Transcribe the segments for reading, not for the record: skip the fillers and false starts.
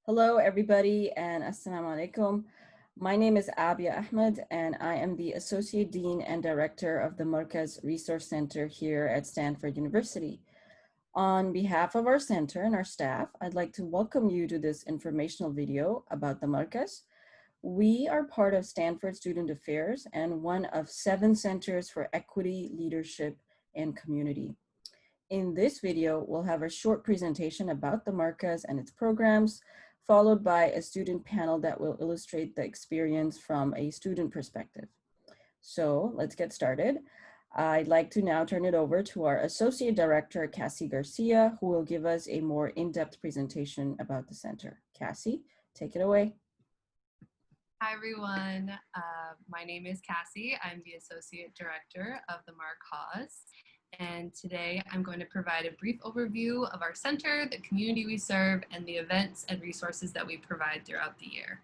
Hello, everybody, and Assalamu alaikum. My name is Abiya Ahmed, and I am the Associate Dean and Director of the Markaz Resource Center here at Stanford University. On behalf of our center and our staff, I'd like to welcome you to this informational video about the Markaz. We are part of Stanford Student Affairs and one of 7 centers for equity, leadership, and community. In this video, we'll have a short presentation about the Markaz and its programs, followed by a student panel that will illustrate the experience from a student perspective. So let's get started. I'd like to now turn it over to our Associate Director, Cassie Garcia, who will give us a more in-depth presentation about the center. Cassie, take it away. Hi, everyone. My name is Cassie. I'm the Associate Director of the Markaz. And today I'm going to provide a brief overview of our center, the community we serve, and the events and resources that we provide throughout the year.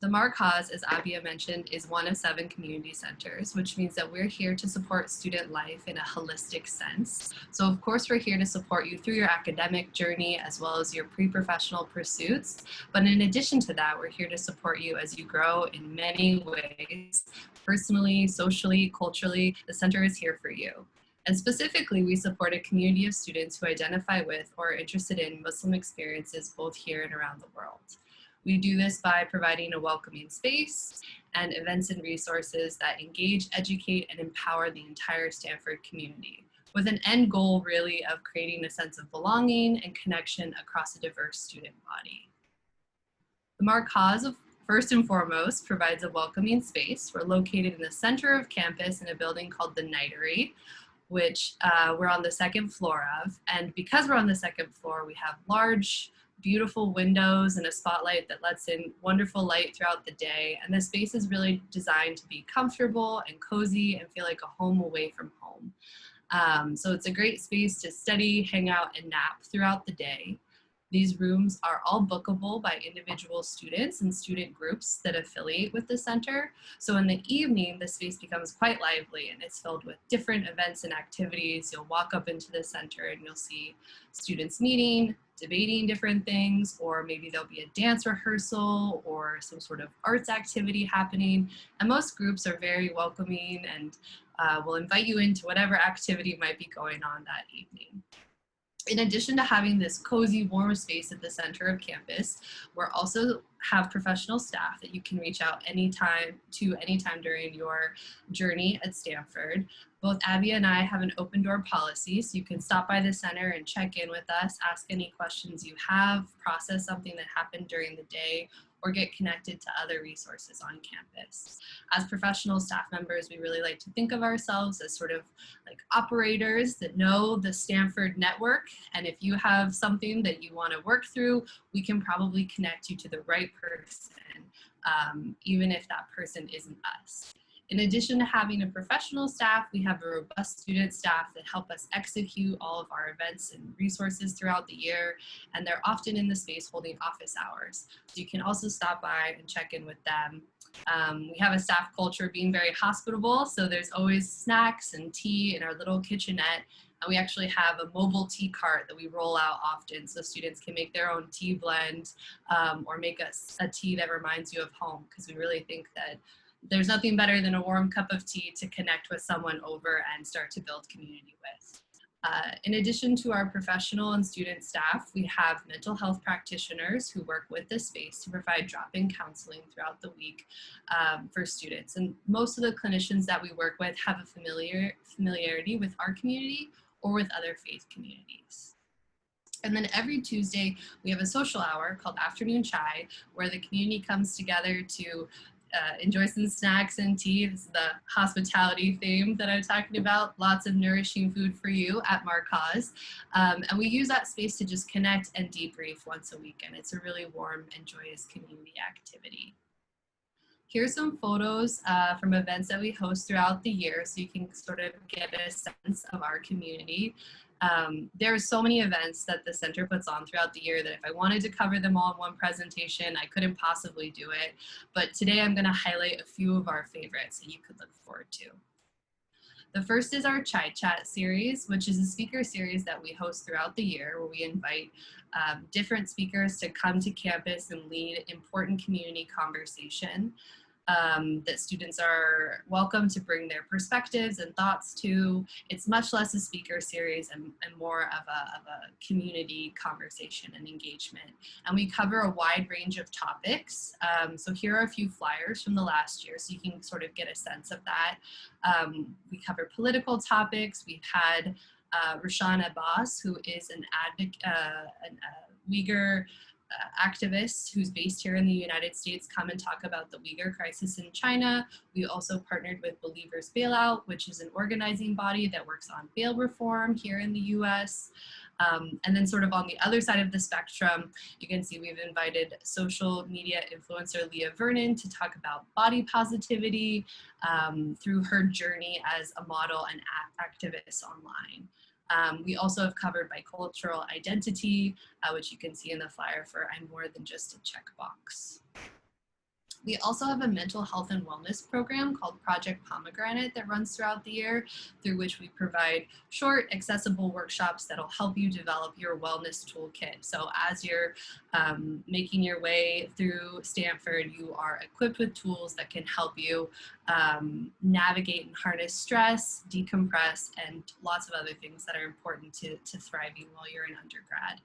The Markaz, as Abiya mentioned, is one of 7 community centers, which means that we're here to support student life in a holistic sense. So of course, we're here to support you through your academic journey as well as your pre-professional pursuits. But in addition to that, we're here to support you as you grow in many ways, personally, socially, culturally. The center is here for you. And specifically, we support a community of students who identify with or are interested in Muslim experiences both here and around the world. We do this by providing a welcoming space and events and resources that engage, educate, and empower the entire Stanford community, with an end goal really of creating a sense of belonging and connection across a diverse student body. The Markaz, first and foremost, provides a welcoming space. We're located in the center of campus in a building called the Nightery, which we're on the 2nd floor of. And because we're on the 2nd floor, we have large, beautiful windows and a spotlight that lets in wonderful light throughout the day. And the space is really designed to be comfortable and cozy and feel like a home away from home. So it's a great space to study, hang out, and nap throughout the day. These rooms are all bookable by individual students and student groups that affiliate with the center. So in the evening, the space becomes quite lively and it's filled with different events and activities. You'll walk up into the center and you'll see students meeting, debating different things, or maybe there'll be a dance rehearsal or some sort of arts activity happening. And most groups are very welcoming and will invite you into whatever activity might be going on that evening. In addition to having this cozy, warm space at the center of campus, we also have professional staff that you can reach out anytime during your journey at Stanford. Both Abiya and I have an open door policy, so you can stop by the center and check in with us, ask any questions you have, process something that happened during the day, or get connected to other resources on campus. As professional staff members, we really like to think of ourselves as sort of like operators that know the Stanford network. And if you have something that you want to work through, we can probably connect you to the right person, even if that person isn't us. In addition to having a professional staff, we have a robust student staff that help us execute all of our events and resources throughout the year, and they're often in the space holding office hours. So you can also stop by and check in with them. We have a staff culture being very hospitable, so there's always snacks and tea in our little kitchenette. And we actually have a mobile tea cart that we roll out often so students can make their own tea blend or make a tea that reminds you of home, because we really think that there's nothing better than a warm cup of tea to connect with someone over and start to build community with. In addition to our professional and student staff, we have mental health practitioners who work with this space to provide drop-in counseling throughout the week for students. And most of the clinicians that we work with have a familiarity with our community or with other faith communities. And then every Tuesday, we have a social hour called Afternoon Chai, where the community comes together to enjoy some snacks and tea. This is the hospitality theme that I'm talking about. Lots of nourishing food for you at Markaz. And we use that space to just connect and debrief once a week. And it's a really warm and joyous community activity. Here's some photos from events that we host throughout the year so you can sort of get a sense of our community. There are so many events that the center puts on throughout the year that if I wanted to cover them all in one presentation, I couldn't possibly do it. But today I'm going to highlight a few of our favorites that you could look forward to. The first is our Chai Chat series, which is a speaker series that we host throughout the year, where we invite different speakers to come to campus and lead important community conversation. That students are welcome to bring their perspectives and thoughts to. It's much less a speaker series and more of a community conversation and engagement. And we cover a wide range of topics. So here are a few flyers from the last year so you can sort of get a sense of that. We cover political topics. We've had Rashan Abbas, who is an advocate, Uyghur activists who's based here in the United States, come and talk about the Uyghur crisis in China. We also partnered with Believers Bailout, which is an organizing body that works on bail reform here in the US. And then sort of on the other side of the spectrum, you can see we've invited social media influencer Leah Vernon to talk about body positivity through her journey as a model and activist online. We also have covered bicultural identity, which you can see in the flyer for I'm More Than Just a Checkbox. We also have a mental health and wellness program called Project Pomegranate that runs throughout the year, through which we provide short, accessible workshops that'll help you develop your wellness toolkit. So as you're making your way through Stanford, you are equipped with tools that can help you navigate and harness stress, decompress, and lots of other things that are important to thriving while you're in undergrad.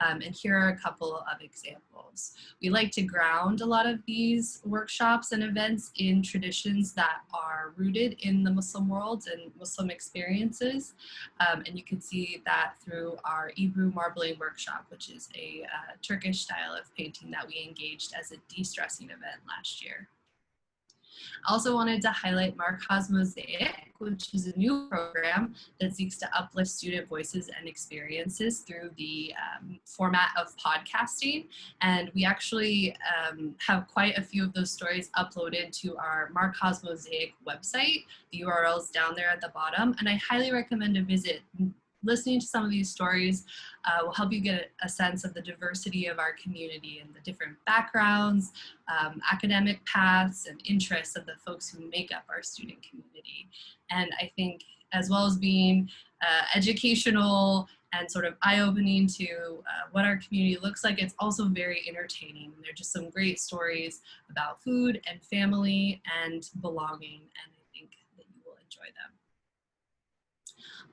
And here are a couple of examples. We like to ground a lot of these workshops and events in traditions that are rooted in the Muslim world and Muslim experiences. And you can see that through our Ebru marbling workshop, which is a Turkish style of painting that we engaged as a de-stressing event last year. I also wanted to highlight Markaz Mosaic, which is a new program that seeks to uplift student voices and experiences through the format of podcasting. And we actually have quite a few of those stories uploaded to our Markaz Mosaic website. The URL is down there at the bottom, and I highly recommend a visit. Listening to some of these stories will help you get a sense of the diversity of our community and the different backgrounds, academic paths, and interests of the folks who make up our student community. And I think, as well as being educational and sort of eye-opening to what our community looks like, it's also very entertaining. There are just some great stories about food and family and belonging, and I think that you will enjoy them.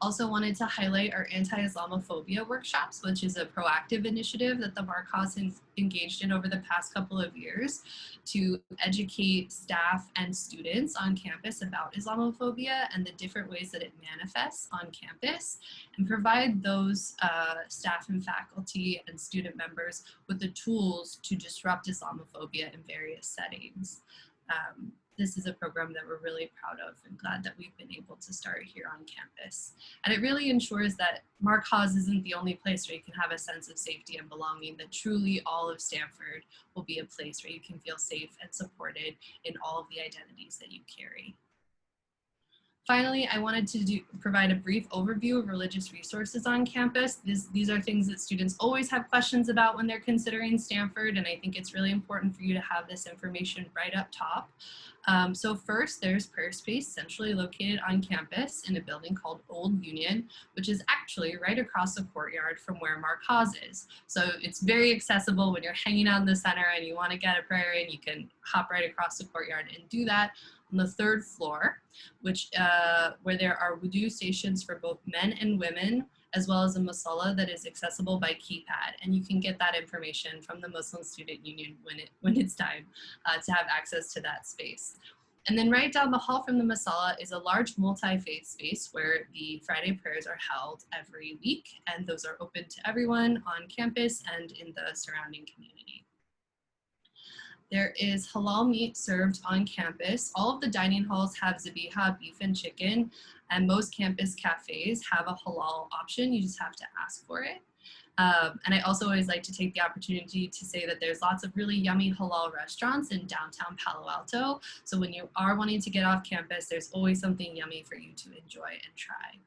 Also wanted to highlight our anti-Islamophobia workshops, which is a proactive initiative that the Markaz has engaged in over the past couple of years to educate staff and students on campus about Islamophobia and the different ways that it manifests on campus, and provide those staff and faculty and student members with the tools to disrupt Islamophobia in various settings. This is a program that we're really proud of and glad that we've been able to start here on campus. And it really ensures that Markaz isn't the only place where you can have a sense of safety and belonging, that truly all of Stanford will be a place where you can feel safe and supported in all of the identities that you carry. Finally, I wanted to provide a brief overview of religious resources on campus. These are things that students always have questions about when they're considering Stanford, and I think it's really important for you to have this information right up top. So first, there's Prayer Space, centrally located on campus in a building called Old Union, which is actually right across the courtyard from where Markaz is. So it's very accessible when you're hanging out in the center and you want to get a prayer in, you can hop right across the courtyard and do that. On the third floor, which where there are wudu stations for both men and women, as well as a musalla that is accessible by keypad. And you can get that information from the Muslim Student Union when it's time to have access to that space. And then right down the hall from the musalla is a large multi-faith space where the Friday prayers are held every week, and those are open to everyone on campus and in the surrounding community. There is halal meat served on campus. All of the dining halls have zabiha, beef and chicken, and most campus cafes have a halal option. You just have to ask for it. And I also always like to take the opportunity to say that there's lots of really yummy halal restaurants in downtown Palo Alto. So when you are wanting to get off campus, there's always something yummy for you to enjoy and try.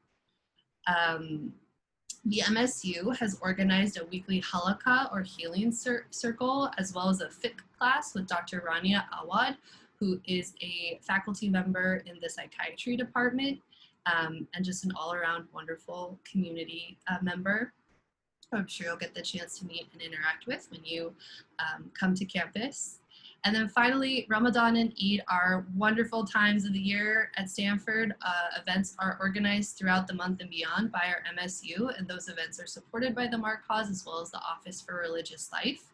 The MSU has organized a weekly halakha or healing circle, as well as a fiqh class with Dr. Rania Awad, who is a faculty member in the psychiatry department. and just an all-around wonderful community member who I'm sure you'll get the chance to meet and interact with when you come to campus. And then finally, Ramadan and Eid are wonderful times of the year at Stanford. Events are organized throughout the month and beyond by our MSU, and those events are supported by the Markaz as well as the Office for Religious Life.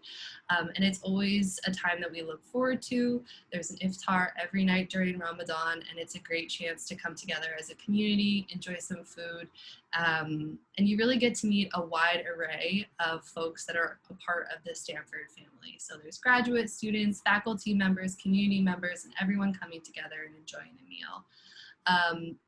And it's always a time that we look forward to. There's an iftar every night during Ramadan, and it's a great chance to come together as a community, enjoy some food, and you really get to meet a wide array of folks that are a part of the Stanford family. So there's graduate students, faculty members, community members, and everyone coming together and enjoying a meal.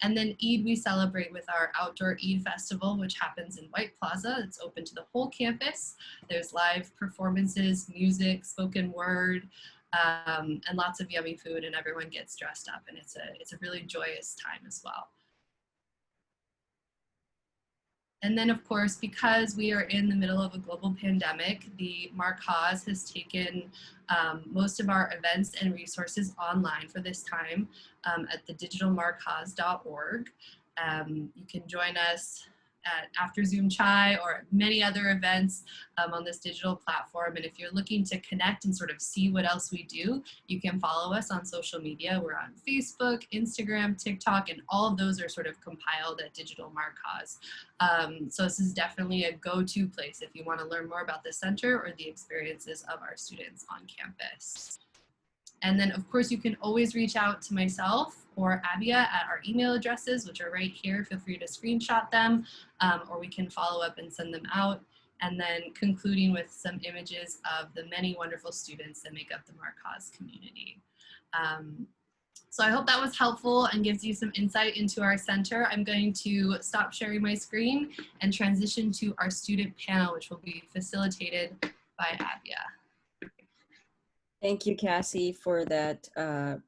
And then Eid we celebrate with our outdoor Eid festival, which happens in White Plaza. It's open to the whole campus. There's live performances, music, spoken word, and lots of yummy food, and everyone gets dressed up, and it's a really joyous time as well. And then, of course, because we are in the middle of a global pandemic, the Markaz has taken most of our events and resources online for this time at the digitalmarkaz.org. You can join us at After Zoom Chai or many other events on this digital platform. And if you're looking to connect and sort of see what else we do, you can follow us on social media. We're on Facebook, Instagram, TikTok, and all of those are sort of compiled at Digital Markaz. So this is definitely a go-to place if you want to learn more about the center or the experiences of our students on campus. And then, of course, you can always reach out to myself or Abiya at our email addresses, which are right here. Feel free to screenshot them, or we can follow up and send them out. And then concluding with some images of the many wonderful students that make up the Markaz community. So I hope that was helpful and gives you some insight into our center. I'm going to stop sharing my screen and transition to our student panel, which will be facilitated by Abiya. Thank you, Cassie, for that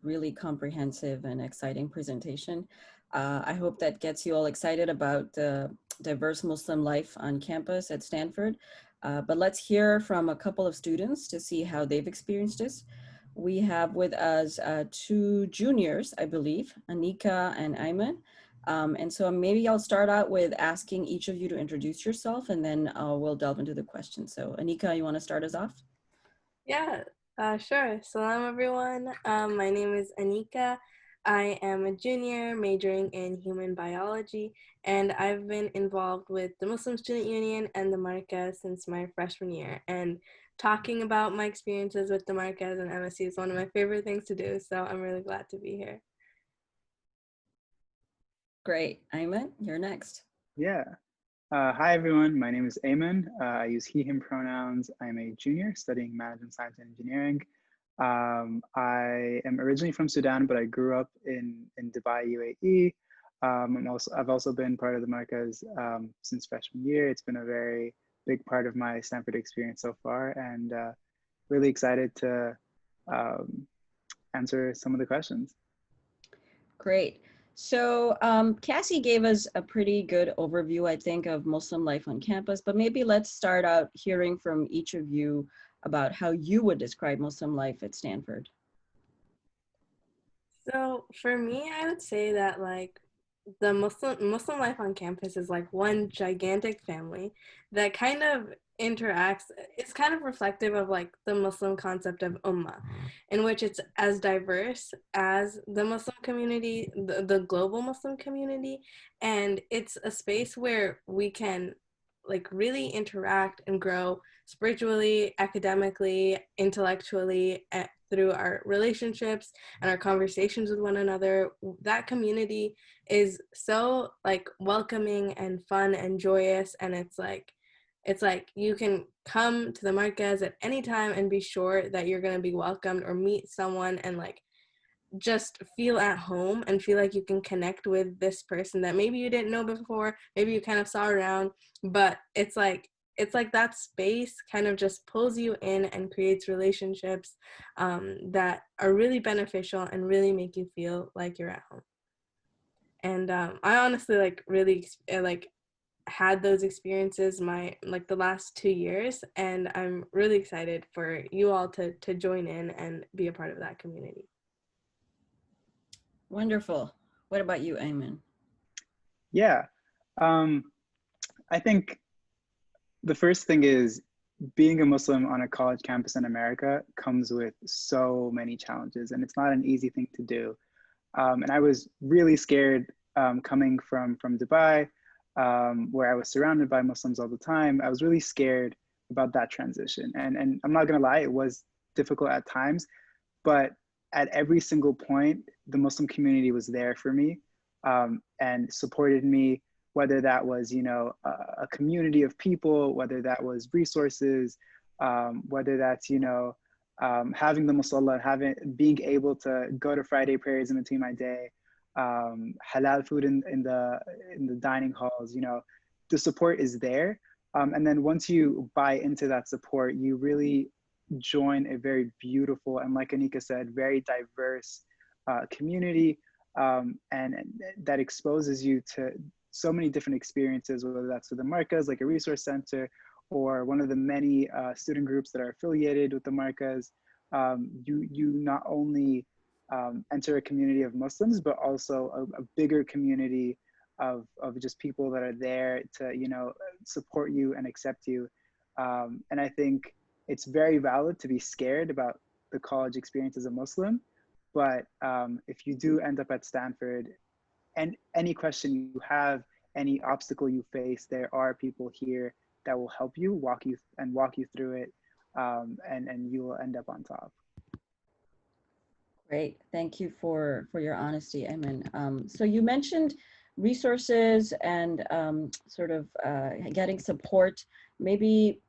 really comprehensive and exciting presentation. I hope that gets you all excited about diverse Muslim life on campus at Stanford. But let's hear from a couple of students to see how they've experienced this. We have with us two juniors, I believe, Aneeqa and Ayman. And so maybe I'll start out with asking each of you to introduce yourself, and then we'll delve into the questions. So Aneeqa, you want to start us off? Yeah, sure. Salam, everyone. My name is Aneeqa. I am a junior majoring in human biology, and I've been involved with the Muslim Student Union and the Markaz since my freshman year. And talking about my experiences with the Markaz and MSC is one of my favorite things to do, so I'm really glad to be here. Great. Ayman, you're next. Yeah. Hi, everyone. My name is Ayman. I use he, him pronouns. I'm a junior studying management science and engineering. I am originally from Sudan, but I grew up in Dubai, UAE. I've also been part of the Markaz since freshman year. It's been a very big part of my Stanford experience so far, and really excited to answer some of the questions. Great. So Cassie gave us a pretty good overview, I think, of Muslim life on campus, but maybe let's start out hearing from each of you about how you would describe Muslim life at Stanford. So for me, I would say that like the Muslim life on campus is like one gigantic family that kind of interacts. It's kind of reflective of like the Muslim concept of ummah, in which it's as diverse as the Muslim community, the global Muslim community, and it's a space where we can like really interact and grow spiritually, academically, intellectually, through our relationships and our conversations with one another. That community is so like welcoming and fun and joyous, and it's like you can come to the Markaz at any time and be sure that you're going to be welcomed or meet someone and like just feel at home and feel like you can connect with this person that maybe you didn't know before, maybe you kind of saw around, but it's like that space kind of just pulls you in and creates relationships that are really beneficial and really make you feel like you're at home. And I honestly like really like had those experiences the last 2 years, and I'm really excited for you all to join in and be a part of that community. Wonderful. What about you, Ayman? Yeah, um, I think the first thing is being a Muslim on a college campus in America comes with so many challenges, and it's not an easy thing to do. And I was really scared coming from Dubai, where I was surrounded by Muslims all the time. I was really scared about that transition, and I'm not gonna lie, it was difficult at times, but at every single point, the Muslim community was there for me and supported me, whether that was, you know, a community of people, whether that was resources, whether that's, you know, having the musalla, being able to go to Friday prayers in between my day, halal food in the dining halls, you know, the support is there. And then once you buy into that support, you really join a very beautiful and, like Aneeqa said, very diverse community, and that exposes you to so many different experiences, whether that's with the Markaz, like a resource center, or one of the many student groups that are affiliated with the Markaz. You not only enter a community of Muslims, but also a bigger community of just people that are there to, you know, support you and accept you. And I think it's very valid to be scared about the college experience as a Muslim. But if you do end up at Stanford, and any question you have, any obstacle you face, there are people here that will help you, walk you through it, and you will end up on top. Great, thank you for your honesty, Ayman. So you mentioned resources and sort of getting support. Maybe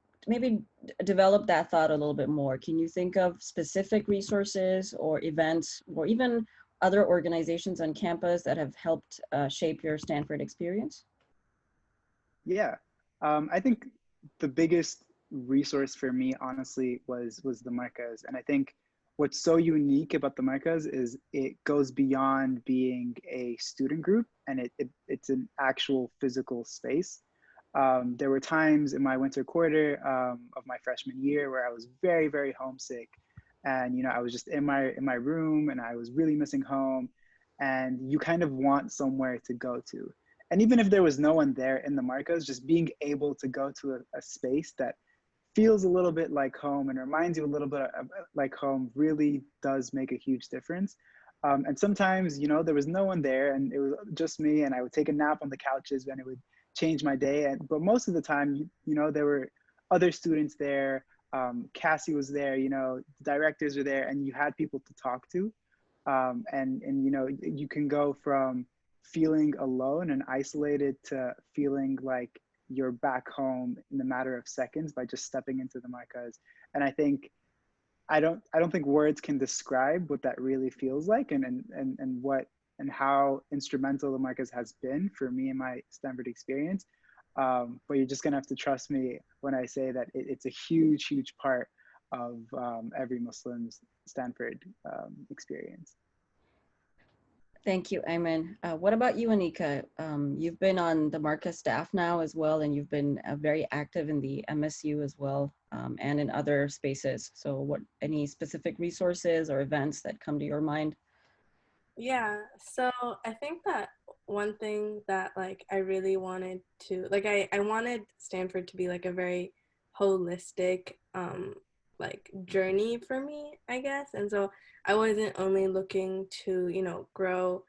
develop that thought a little bit more. Can you think of specific resources or events or even other organizations on campus that have helped shape your Stanford experience? Yeah, I think the biggest resource for me, honestly, was the Markaz, and I think what's so unique about the Markaz is it goes beyond being a student group, and it's an actual physical space. There were times in my winter quarter of my freshman year where I was very homesick, and you know, I was just in my room, and I was really missing home, and you kind of want somewhere to go to. And even if there was no one there in the Marcos, just being able to go to a space that feels a little bit like home and reminds you a little bit of, like home really does make a huge difference. And sometimes, you know, there was no one there and it was just me, and I would take a nap on the couches and it would change my day. But most of the time, you know, there were other students there. Cassie was there, you know, the directors were there, and you had people to talk to. And you know, you can go from feeling alone and isolated to feeling like you're back home in a matter of seconds by just stepping into the Markaz. And I think I don't think words can describe what that really feels like, and what and how instrumental the Markaz has been for me in my Stanford experience. But you're just gonna have to trust me when I say that it's a huge part of every Muslim's Stanford experience. Thank you, Ayman. What about you, Aneeqa? You've been on the Marcus staff now as well, and you've been very active in the MSU as well, and in other spaces. So any specific resources or events that come to your mind? Yeah, so I think that one thing that like I really wanted to like I wanted Stanford to be like a very holistic like journey for me, I guess. And so I wasn't only looking to, you know, grow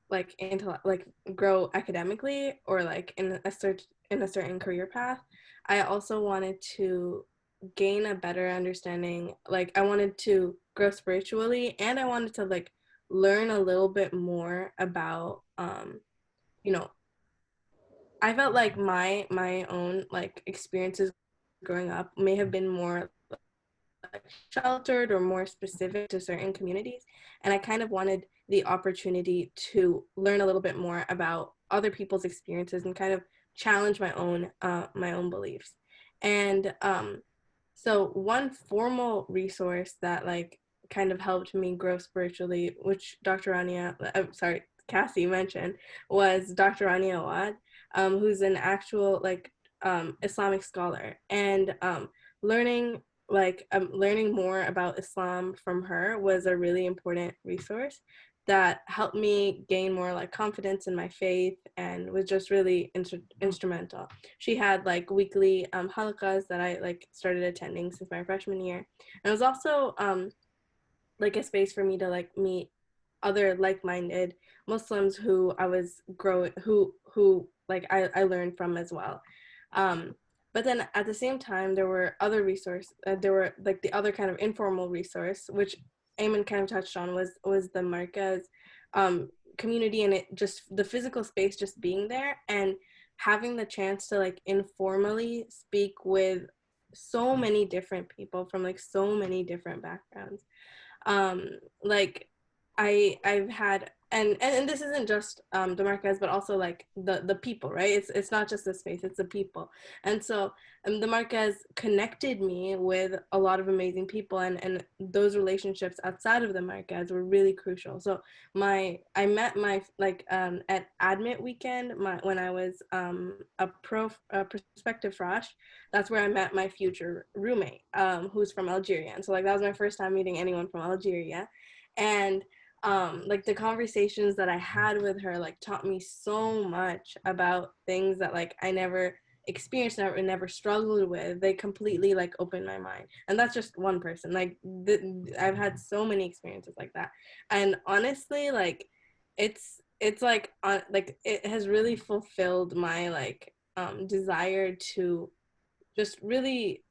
like into like grow academically or like in a certain career path. I also wanted to gain a better understanding. Like I wanted to grow spiritually, and I wanted to like learn a little bit more about you know, I felt like my own like experiences growing up may have been more like sheltered or more specific to certain communities, and I kind of wanted the opportunity to learn a little bit more about other people's experiences and kind of challenge my own beliefs. And so one formal resource that like kind of helped me grow spiritually, which Cassie mentioned, was Dr. Rania Awad, who's an actual like Islamic scholar, and learning learning more about Islam from her was a really important resource, that helped me gain more like confidence in my faith and was just really instrumental. She had like weekly halakas that I like started attending since my freshman year. And it was also like a space for me to like meet other like-minded Muslims who I was growing, who like I learned from as well. But then at the same time, there were other there were like the other kind of informal resource, which Ayman kind of touched on, was the Markaz community, and it just the physical space just being there and having the chance to like informally speak with so many different people from like so many different backgrounds. Like I've had, and this isn't just the Markaz, but also like the people, right? It's not just the space, it's the people. And so the Markaz connected me with a lot of amazing people, and those relationships outside of the Markaz were really crucial. So I met my like at admit weekend, when I was a prospective frosh, that's where I met my future roommate, who's from Algeria. And so like that was my first time meeting anyone from Algeria. And like the conversations that I had with her like taught me so much about things that like I never experienced, never struggled with. They completely like opened my mind. And that's just one person. Like I've had so many experiences like that. And honestly, like it's like it has really fulfilled my like desire to just really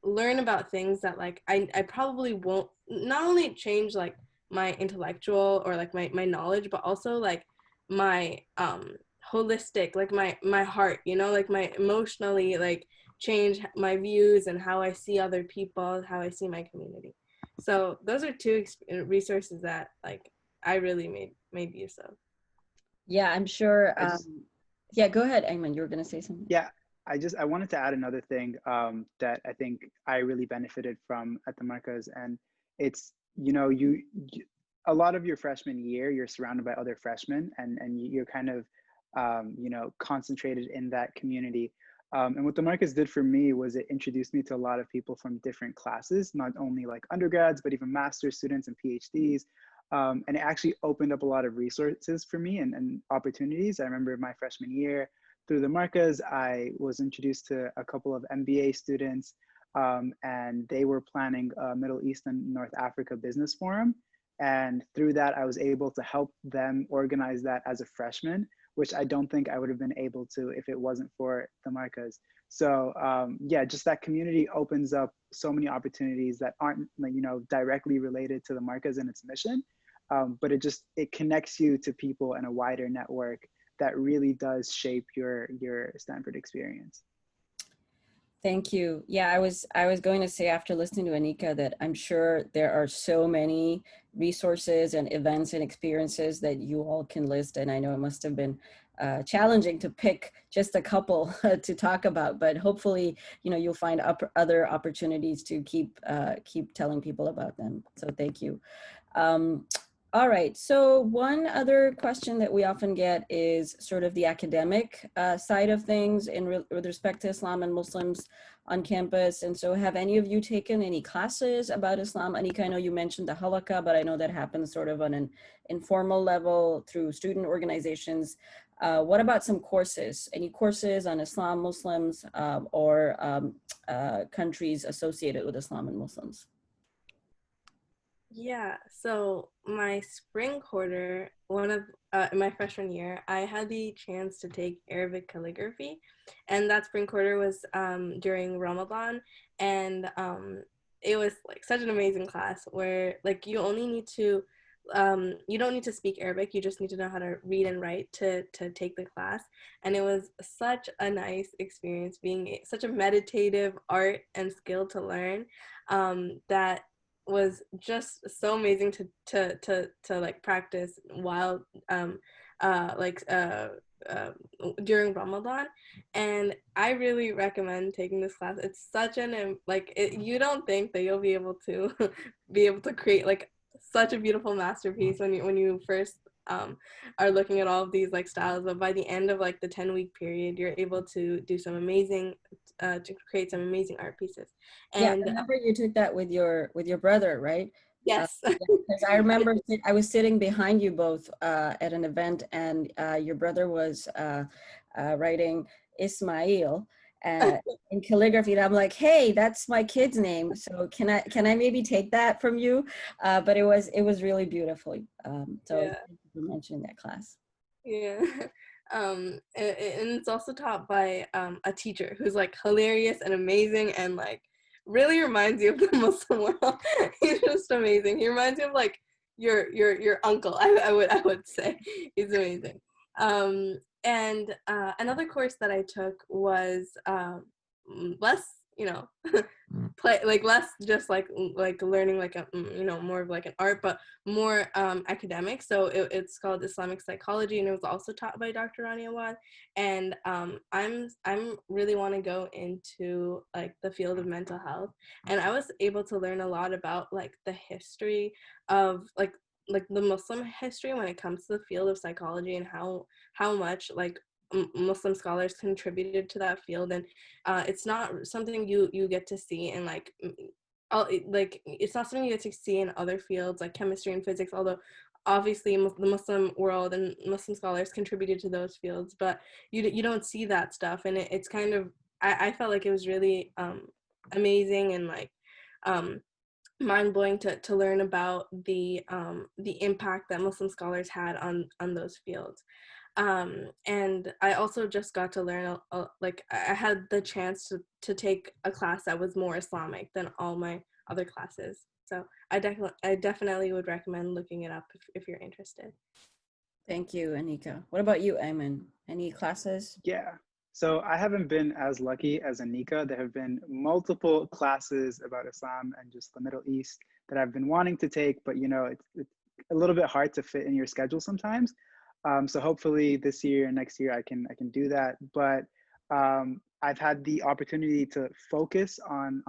learn about things that like I probably won't not only change like my intellectual or like my knowledge, but also like my holistic, like my heart, you know, like my emotionally like change my views and how I see other people, how I see my community. So those are two resources that like I really made use of. Yeah, I'm sure. Yeah, go ahead, Ayman. You were going to say something. Yeah, I wanted to add another thing that I think I really benefited from at the Markaz, and it's, you know, you a lot of your freshman year, you're surrounded by other freshmen, and you're kind of, you know, concentrated in that community. And what the Markaz did for me was it introduced me to a lot of people from different classes, not only like undergrads, but even master's students and PhDs. And it actually opened up a lot of resources for me and opportunities. I remember my freshman year, through the Markaz, I was introduced to a couple of MBA students, and they were planning a Middle East and North Africa business forum. And through that, I was able to help them organize that as a freshman, which I don't think I would have been able to if it wasn't for the Markaz. So yeah, just that community opens up so many opportunities that aren't, you know, directly related to the Markaz and its mission, but it connects you to people in a wider network that really does shape your Stanford experience. Thank you. Yeah, I was going to say, after listening to Aneeqa, that I'm sure there are so many resources and events and experiences that you all can list, and I know it must have been challenging to pick just a couple to talk about, but hopefully, you know, you'll find other opportunities to keep telling people about them. So thank you. All right, so one other question that we often get is sort of the academic side of things with respect to Islam and Muslims on campus. And so have any of you taken any classes about Islam? Aneeqa, I know you mentioned the halakha, but I know that happens sort of on an informal level through student organizations. What about some courses? Any courses on Islam, Muslims, or countries associated with Islam and Muslims? Yeah, so my spring quarter, in my freshman year, I had the chance to take Arabic calligraphy, and that spring quarter was during Ramadan, and it was like such an amazing class where like you only need to you don't need to speak Arabic, you just need to know how to read and write to take the class. And it was such a nice experience, being such a meditative art and skill to learn, that was just so amazing to like practice while during Ramadan. And I really recommend taking this class. It's such an you don't think that you'll be able to create like such a beautiful masterpiece when you first are looking at all of these like styles, but by the end of like the 10-week period, you're able to do some amazing to create some amazing art pieces. Yeah, And I remember you took that with your brother, right? Yes. Because I remember I was sitting behind you both at an event, and your brother was writing Ismail in calligraphy, and I'm like, hey, that's my kid's name. So can I maybe take that from you? But it was really beautiful. So Yeah. thank you for mentioning that class. Yeah. And it's also taught by a teacher who's like hilarious and amazing and like really reminds you of the Muslim world. He's just amazing. He reminds you of like your uncle. I would say he's amazing. And another course that I took was less, you know, play like less just like learning like a more of like an art, but more academic. So it's called Islamic psychology, and it was also taught by Dr. Rani Awad. And I'm really want to go into like the field of mental health, and I was able to learn a lot about like the history of like the Muslim history when it comes to the field of psychology, and how much like Muslim scholars contributed to that field. And it's not something you get to see in like like it's not something you get to see in other fields like chemistry and physics, although obviously the Muslim world and Muslim scholars contributed to those fields, but you don't see that stuff. And it's kind of I felt like it was really amazing and like mind-blowing to learn about the impact that Muslim scholars had on those fields. And I also just got to learn like I had the chance to take a class that was more Islamic than all my other classes. So I definitely would recommend looking it up if you're interested. Thank you, Aneeqa. What about you, Ayman? Any classes? Yeah. So I haven't been as lucky as Aneeqa. There have been multiple classes about Islam and just the Middle East that I've been wanting to take, but you know, it's a little bit hard to fit in your schedule sometimes. So hopefully this year and next year I can do that. But I've had the opportunity to focus on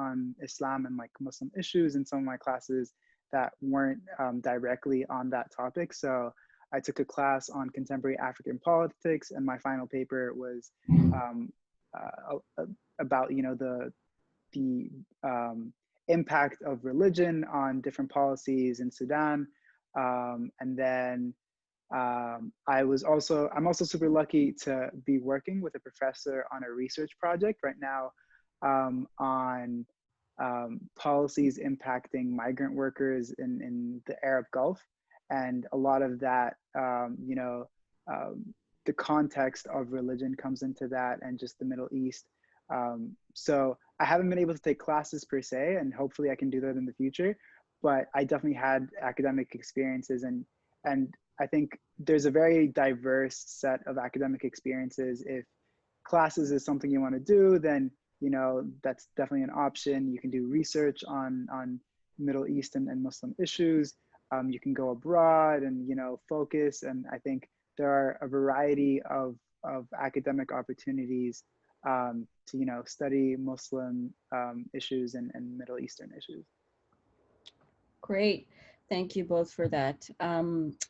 Islam and like Muslim issues in some of my classes that weren't directly on that topic. So I took a class on contemporary African politics, and my final paper was about the impact of religion on different policies in Sudan, and then I'm also super lucky to be working with a professor on a research project right now on policies impacting migrant workers in the Arab Gulf. And a lot of that, the context of religion comes into that, and just the Middle East. So I haven't been able to take classes per se, and hopefully I can do that in the future. But I definitely had academic experiences, and I think there's a very diverse set of academic experiences. If classes is something you want to do, then that's definitely an option. You can do research on Middle Eastern and Muslim issues. You can go abroad and focus. And I think there are a variety of academic opportunities to study Muslim issues and Middle Eastern issues. Great. Thank you both for that.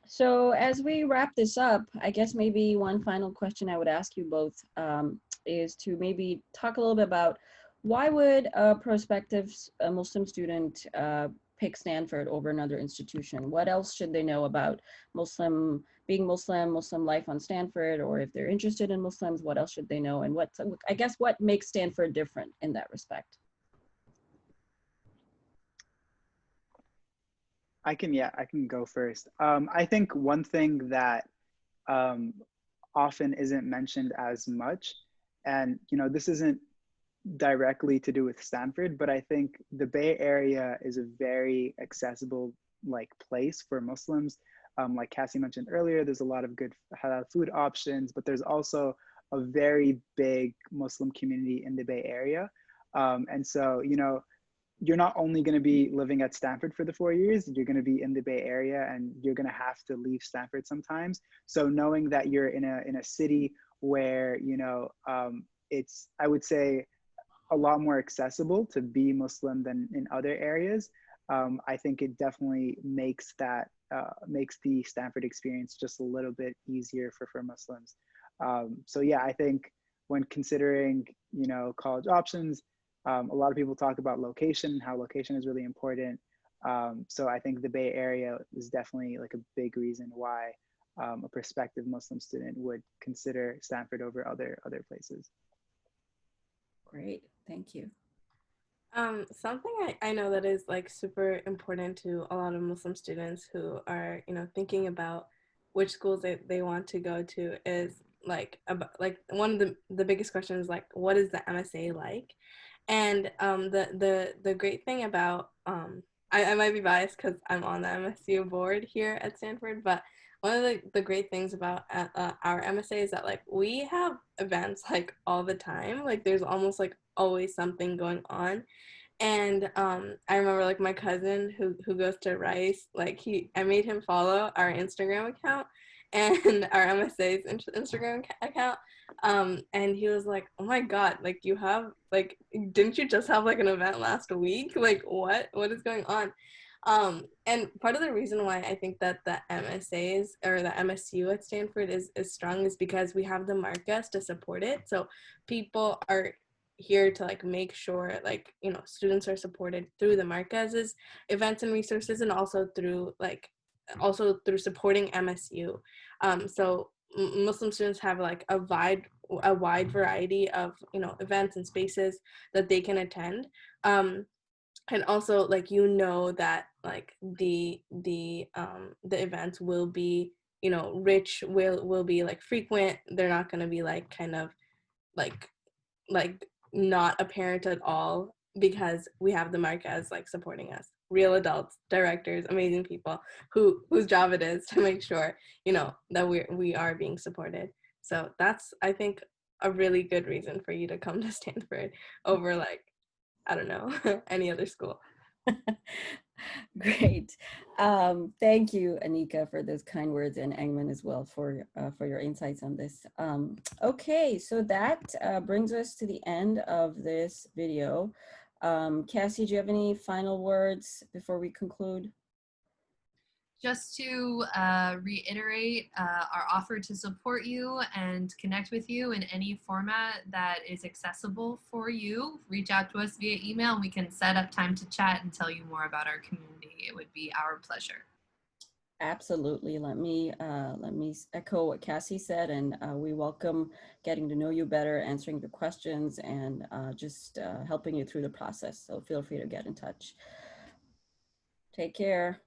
So as we wrap this up, I guess maybe one final question I would ask you both is to maybe talk a little bit about why would a prospective Muslim student pick Stanford over another institution? What else should they know about being Muslim, Muslim life on Stanford, or if they're interested in Muslims, what else should they know? And I guess what makes Stanford different in that respect? I can go first. I think one thing that often isn't mentioned as much, and this isn't directly to do with Stanford, but I think the Bay Area is a very accessible place for Muslims. Like Cassie mentioned earlier, there's a lot of good halal food options, but there's also a very big Muslim community in the Bay Area. And so, you're not only going to be living at Stanford for the 4 years, you're going to be in the Bay Area, and you're going to have to leave Stanford sometimes. So knowing that you're in a city where, it's, I would say, a lot more accessible to be Muslim than in other areas, I think it definitely makes the Stanford experience just a little bit easier for Muslims. So yeah, I think when considering, college options, a lot of people talk about location, how location is really important. So I think the Bay Area is definitely like a big reason why a prospective Muslim student would consider Stanford over other places. Great, thank you. Something I know that is like super important to a lot of Muslim students who are, you know, thinking about which schools they want to go to is like about like one of the biggest questions, like what is the MSA like? And the great thing about I might be biased because I'm on the MSU board here at Stanford, but one of the great things about our MSA is that like we have events like all the time. Like there's almost like always something going on. And I remember like my cousin who goes to Rice, like I made him follow our Instagram account and our MSA's Instagram account. And he was like, "Oh my God, like you have like, didn't you just have like an event last week? Like what is going on?" And part of the reason why I think that the MSAs or the MSU at Stanford is strong is because we have the Markaz to support it. So people are here to like make sure like, you know, students are supported through the Markaz's events and resources, and also through supporting MSU. So Muslim students have like a wide variety of, you know, events and spaces that they can attend. And also like, you know, that like the events will be, you know, rich, will be like frequent. They're not going to be like kind of like not apparent at all, because we have the Markaz like supporting us, real adults, directors, amazing people whose job it is to make sure, you know, that we are being supported. So that's, I think, a really good reason for you to come to Stanford over like, I don't know, any other school. Great. Thank you, Aneeqa, for those kind words, and Ayman as well for your insights on this. Okay, so that brings us to the end of this video. Cassie, do you have any final words before we conclude? Just to reiterate our offer to support you and connect with you in any format that is accessible for you. Reach out to us via email and we can set up time to chat and tell you more about our community. It would be our pleasure. Absolutely. Let me echo what Cassie said, and we welcome getting to know you better, answering your questions, and just helping you through the process. So feel free to get in touch. Take care.